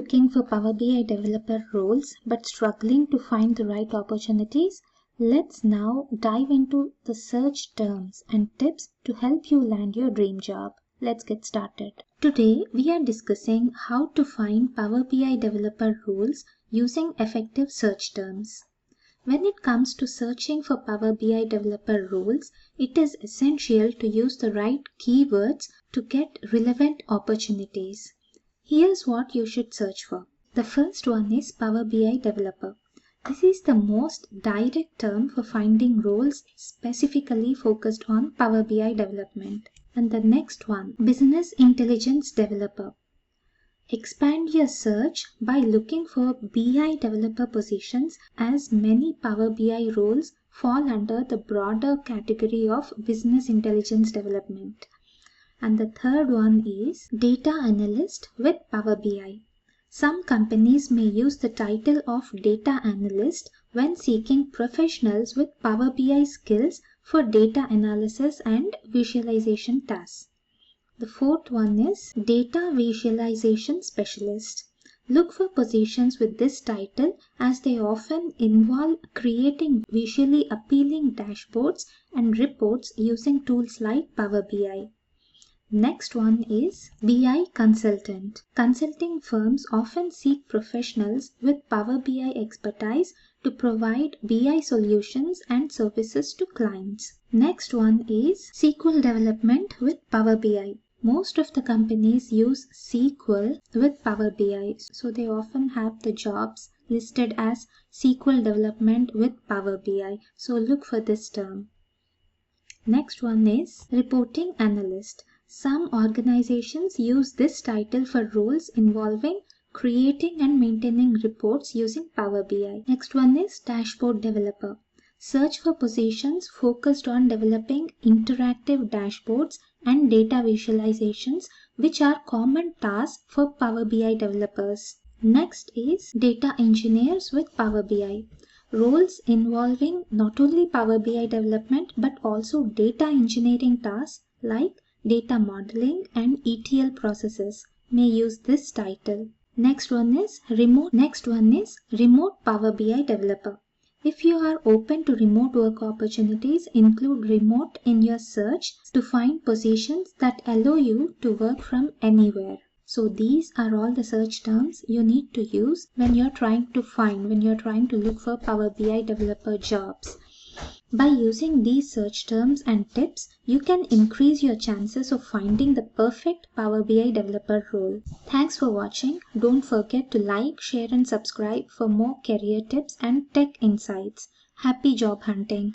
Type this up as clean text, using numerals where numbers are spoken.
looking for Power BI developer roles but struggling to find the right opportunities? Let's now dive into the search terms and tips to help you land your dream job. Let's get started. Today, we are discussing how to find Power BI developer roles using effective search terms. When it comes to searching for Power BI developer roles, it is essential to use the right keywords to get relevant opportunities. Here's what you should search for. The first one is Power BI developer. This is the most direct term for finding roles specifically focused on Power BI development. And the next one, business intelligence developer. Expand your search by looking for BI developer positions, as many Power BI roles fall under the broader category of business intelligence development. And the third one is data analyst with Power BI. Some companies may use the title of data analyst when seeking professionals with Power BI skills for data analysis and visualization tasks. The fourth one is data visualization specialist. Look for positions with this title, as they often involve creating visually appealing dashboards and reports using tools like Power BI. Next one is BI consultant. Consulting firms often seek professionals with Power BI expertise to provide BI solutions and services to clients. Next one is SQL development with Power BI. Most of the companies use SQL with Power BI, so they often have the jobs listed as SQL development with Power BI. So look for this term. Next one is reporting analyst. Some organizations use this title for roles involving creating and maintaining reports using Power BI. Next one is dashboard developer. Search for positions focused on developing interactive dashboards and data visualizations, which are common tasks for Power BI developers. Next is data engineers with Power BI. Roles involving not only Power BI development but also data engineering tasks like data modeling and ETL processes may use this title. Next one is remote Power BI developer. If you are open to remote work opportunities, include remote in your search to find positions that allow you to work from anywhere. So these are all the search terms you need to use when you're trying to look for Power BI developer jobs. By using these search terms and tips, you can increase your chances of finding the perfect Power BI developer role. Thanks for watching. Don't forget to like, share and subscribe for more career tips and tech insights. Happy job hunting!